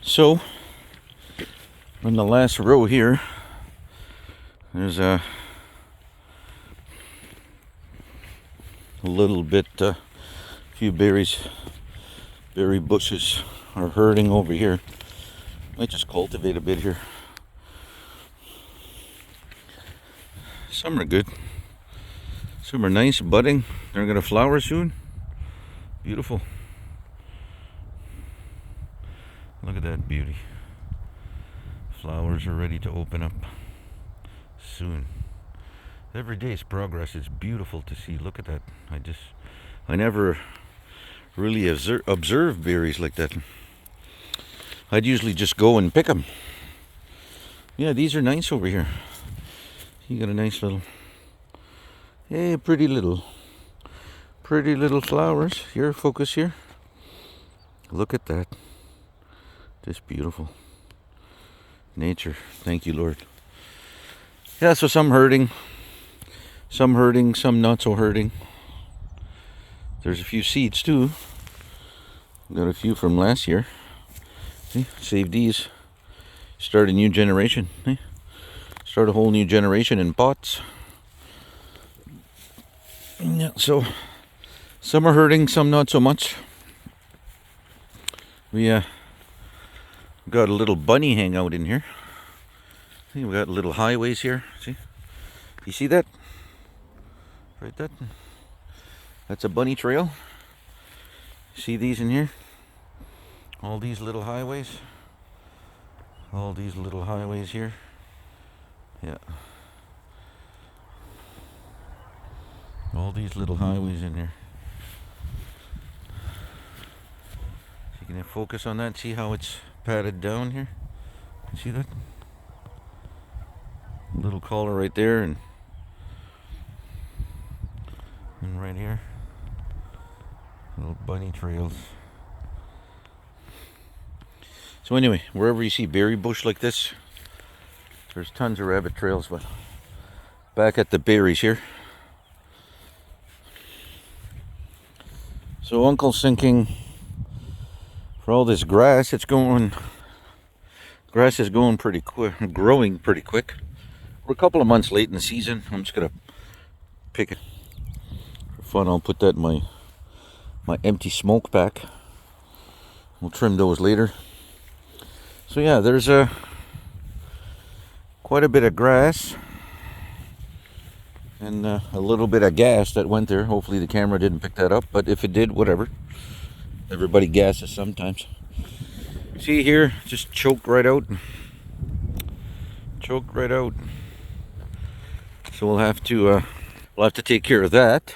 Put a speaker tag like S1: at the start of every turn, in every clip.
S1: So, in the last row here, there's a little bit, few berry bushes are hurting over here. Might just cultivate a bit here. Some are good. Some are nice, budding. They're gonna flower soon. Beautiful. Look at that beauty. Flowers are ready to open up soon. Every day's progress is beautiful to see. Look at that. I never really observe berries like that. I'd usually just go and pick them. Yeah, these are nice over here. You got a nice little, hey, pretty little flowers. Here, focus here. Look at that. Just beautiful. Nature. Thank you, Lord. Yeah, so some hurting, some not so hurting. There's a few seeds too. Got a few from last year. See, save these. Start a new generation. Start a whole new generation in pots. Yeah, so some are hurting, some not so much. We got a little bunny hangout in here. See, we got little highways here. See? You see that? Right there. That's a bunny trail. See these in here? All these little highways. All these little highways here. Yeah. All these little highways in there. So you can focus on that. See how it's patted down here? See that? Little collar right there and right here. Little bunny trails. So anyway, wherever you see berry bush like this, there's tons of rabbit trails. But back at the berries here. So Uncle's thinking, for all this grass, grass is going pretty quick, growing pretty quick. We're a couple of months late in the season. I'm just gonna pick it for fun. I'll put that in my empty smoke pack. We'll trim those later. So yeah, there's quite a bit of grass and a little bit of gas that went there. Hopefully the camera didn't pick that up, but if it did, whatever. Everybody gasses sometimes. See here, just choked right out. Choked right out. So we'll have to take care of that.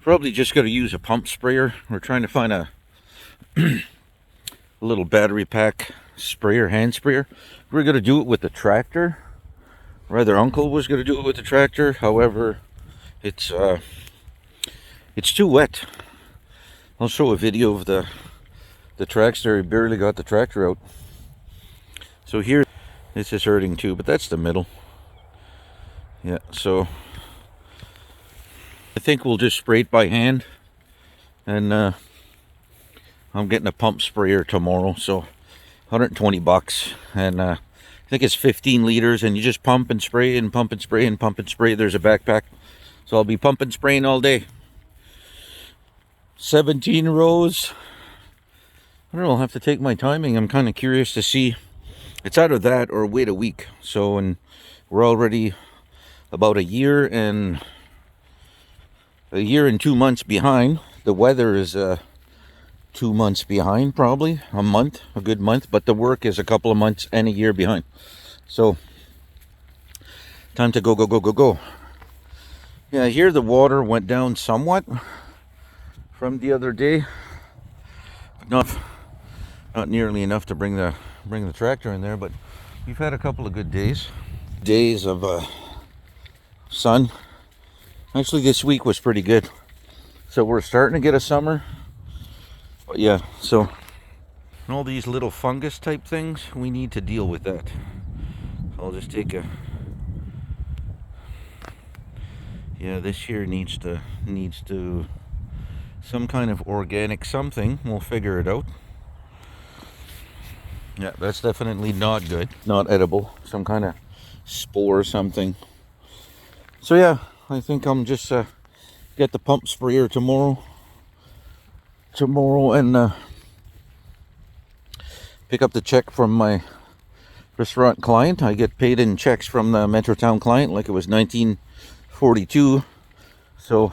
S1: Probably just got to use a pump sprayer. We're trying to find a little battery pack sprayer, hand sprayer. We're going to do it with the tractor. Rather, Uncle was going to do it with the tractor. However, it's too wet. I'll show a video of the tractor. He barely got the tractor out. So here, this is hurting too, but that's the middle. Yeah, so I think we'll just spray it by hand. And I'm getting a pump sprayer tomorrow, so $120. And I think it's 15 liters, and you just pump and spray and pump and spray and pump and spray. There's a backpack. So I'll be pumping, spraying all day. 17 rows. I don't know, I'll have to take my timing. I'm kind of curious to see. It's either that or wait a week. So, and we're already about a year and 2 months behind. The weather is 2 months behind, probably a good month, but the work is a couple of months and a year behind. So time to go. Yeah, here the water went down somewhat from the other day. Not nearly enough to bring the tractor in there, but we've had a couple of good days of sun. Actually, this week was pretty good. So we're starting to get a summer. But yeah, so all these little fungus type things, we need to deal with that. So I'll just take this here needs to some kind of organic something. We'll figure it out. Yeah, that's definitely not good. Not edible. Some kind of spore or something. So yeah, I think I'm just get the pump sprayer tomorrow and pick up the check from my restaurant client. I get paid in checks from the Metrotown client like it was 1942. So,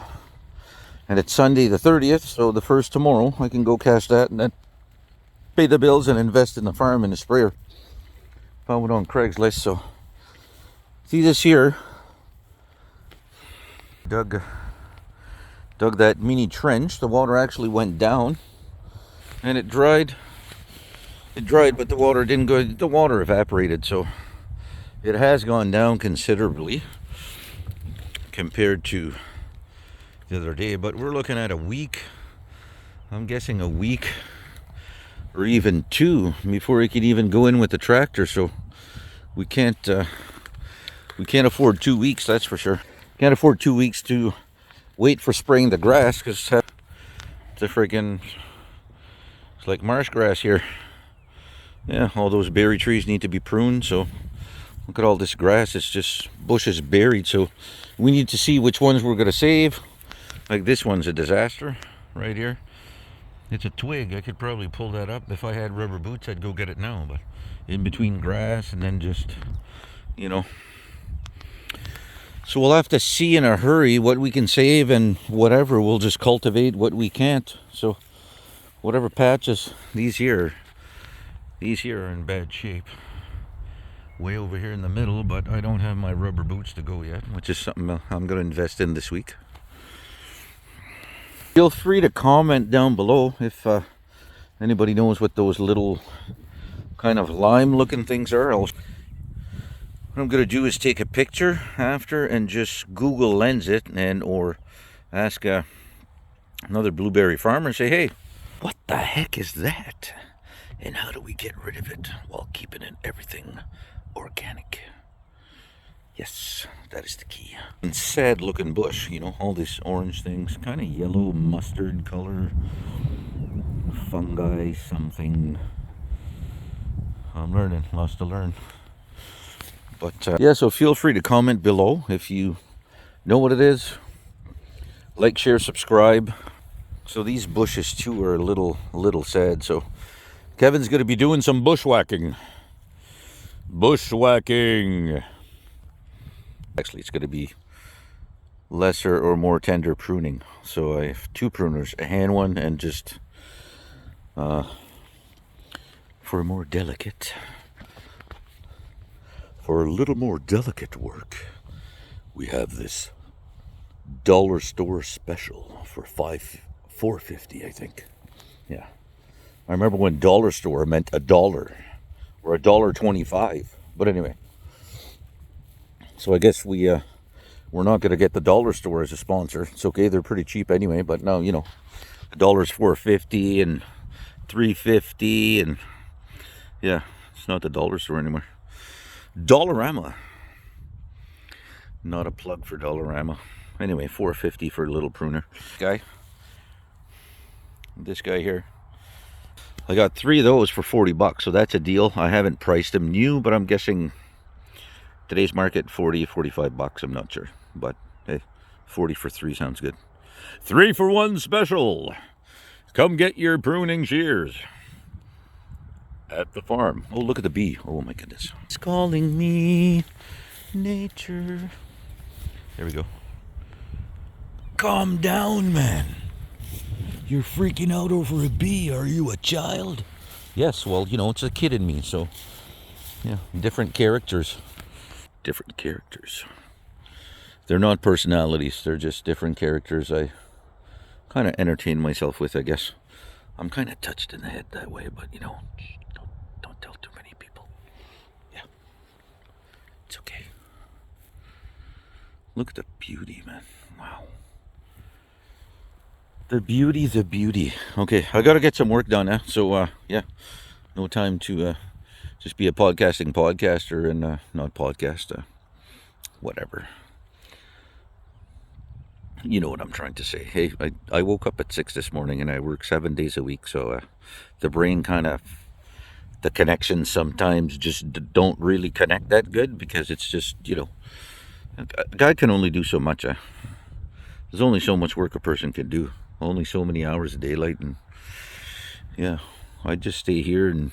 S1: and it's Sunday the 30th, so the first tomorrow I can go cash that and then pay the bills and invest in the farm and the sprayer. Found it on Craigslist. So see, this year dug that mini trench. The water actually went down and it dried. It dried, but the water didn't go. The water evaporated, so it has gone down considerably compared to the other day. But we're looking at a week. I'm guessing a week or even two before we could even go in with the tractor. So we can't afford 2 weeks. That's for sure. Can't afford 2 weeks to wait for spraying the grass, because it's a freaking, it's like marsh grass here. Yeah, all those berry trees need to be pruned. So look at all this grass. It's just bushes buried. So we need to see which ones we're going to save. Like this one's a disaster right here. It's a twig. I could probably pull that up. If I had rubber boots, I'd go get it now. But in between grass and then just, you know. So we'll have to see in a hurry what we can save, and whatever, we'll just cultivate what we can't. So whatever patches, these here are in bad shape. Way over here in the middle, but I don't have my rubber boots to go yet, which is something I'm going to invest in this week. Feel free to comment down below if anybody knows what those little kind of lime looking things are. What I'm going to do is take a picture after and just Google Lens it, and or ask another blueberry farmer and say, hey, what the heck is that? And how do we get rid of it while keeping everything organic? Yes, that is the key. And sad looking bush, you know, all these orange things, kind of yellow mustard color, fungi something. I'm learning, lots to learn. But yeah, so feel free to comment below if you know what it is. Like, share, subscribe. So these bushes too are a little sad. So Kevin's going to be doing some bushwhacking. Bushwhacking. Actually, it's going to be lesser or more tender pruning. So I have 2 pruners, a hand one and just for a little more delicate work, we have this dollar store special for $4.50, I think. Yeah. I remember when dollar store meant $1 or $1.25. But anyway, so I guess we're not going to get the dollar store as a sponsor. It's okay, they're pretty cheap anyway. But now, you know, $1's $4.50 and $3.50, and yeah, it's not the dollar store anymore. Dollarama. Not a plug for Dollarama. Anyway, $4.50 for a little pruner. This guy here. I got 3 of those for $40, so that's a deal. I haven't priced them new, but I'm guessing today's market $45. I'm not sure, but hey, 40 for 3 sounds good. 3 for 1 special. Come get your pruning shears at the farm. Oh, look at the bee. Oh my goodness. It's calling me, nature. There we go. Calm down, man. You're freaking out over a bee. Are you a child? Yes, well, you know, it's a kid in me, so yeah, different characters. Different characters. They're not personalities, they're just different characters I kind of entertain myself with, I guess. I'm kind of touched in the head that way, but you know, don't tell too many people. Yeah. It's okay. Look at the beauty, man. Wow. The beauty. Okay, I gotta get some work done now. So yeah, no time to just be a podcaster and not podcast. Whatever. You know what I'm trying to say. Hey, I woke up at 6 this morning and I work 7 days a week, so the brain kind of the connections sometimes just don't really connect that good, because it's just, a guy can only do so much. There's only so much work a person can do. Only so many hours of daylight. And yeah, I just stay here and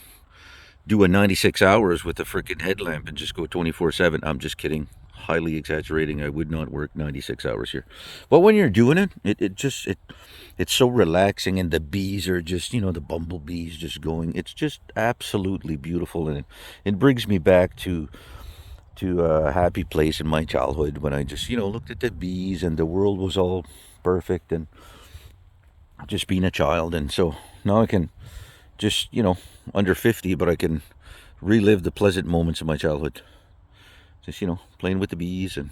S1: do a 96 hours with a freaking headlamp and just go 24/7. I'm just kidding. Highly exaggerating. I would not work 96 hours here. But when you're doing it, it's so relaxing, and the bees are just, the bumblebees just going. It's just absolutely beautiful, and it brings me back to a happy place in my childhood when I just, looked at the bees and the world was all perfect, and just being a child. And so now I can just, under 50, but I can relive the pleasant moments of my childhood. Just, playing with the bees and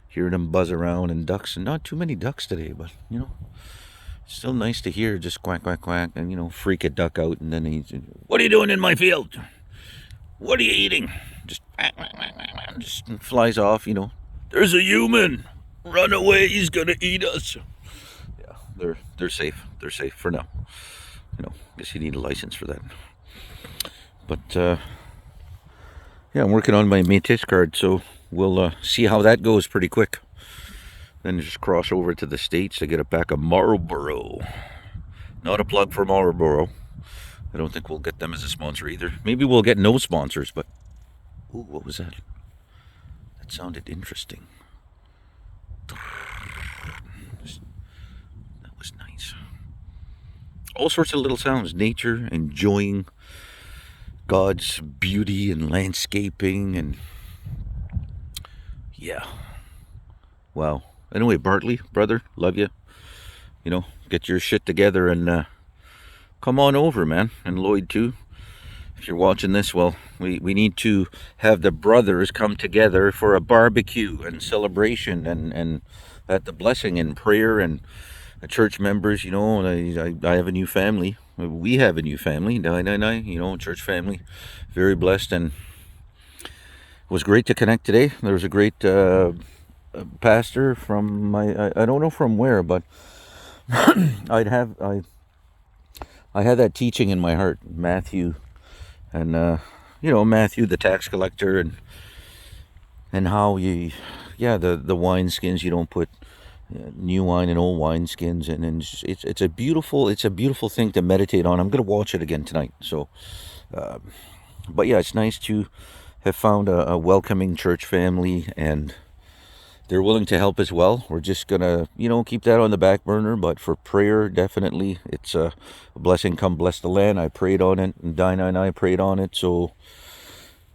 S1: hearing them buzz around, and ducks, and not too many ducks today, but, it's still nice to hear just quack, quack, quack, and, freak a duck out, and then he's, what are you doing in my field? What are you eating? Just flies off, There's a human! Run away, he's gonna eat us! Yeah, they're safe. They're safe for now. Guess you need a license for that. But, yeah, I'm working on my Métis card, so we'll see how that goes pretty quick. Then just cross over to the States to get a pack of Marlboro. Not a plug for Marlboro. I don't think we'll get them as a sponsor either. Maybe we'll get no sponsors, but... Ooh, what was that? That sounded interesting. That was nice. All sorts of little sounds. Nature, enjoying God's beauty and landscaping, and... yeah. Wow. Anyway, Bartley, brother, love you. Get your shit together and come on over, man. And Lloyd, too. If you're watching this, well, we need to have the brothers come together for a barbecue and celebration, and at the blessing and prayer, and the church members, I have a new family. We have a new family, church family. Very blessed, and it was great to connect today. There was a great pastor from I don't know from where, but I had that teaching in my heart, Matthew, and Matthew the tax collector, and how the wine skins, you don't put new wine in old wine skins, and it's a beautiful thing to meditate on. I'm gonna watch it again tonight. So, but yeah, it's nice to have found a welcoming church family, and they're willing to help as well. We're just gonna, keep that on the back burner. But for prayer, definitely, it's a blessing. Come bless the land. I prayed on it, and Dinah and I prayed on it. So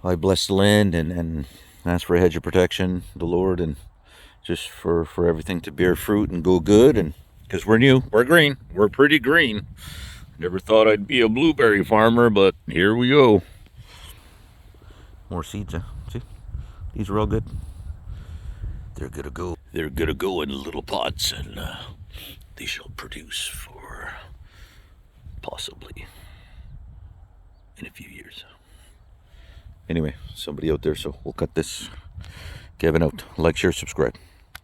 S1: I bless the land and ask for a hedge of protection, the Lord, and just for everything to bear fruit and go good. And because we're new, we're green, we're pretty green. Never thought I'd be a blueberry farmer, but here we go. More seeds, huh? See, these are all good. They're gonna go in little pots, and they shall produce for possibly in a few years. Anyway, somebody out there, so we'll cut this. Kevin out. Like, share, subscribe.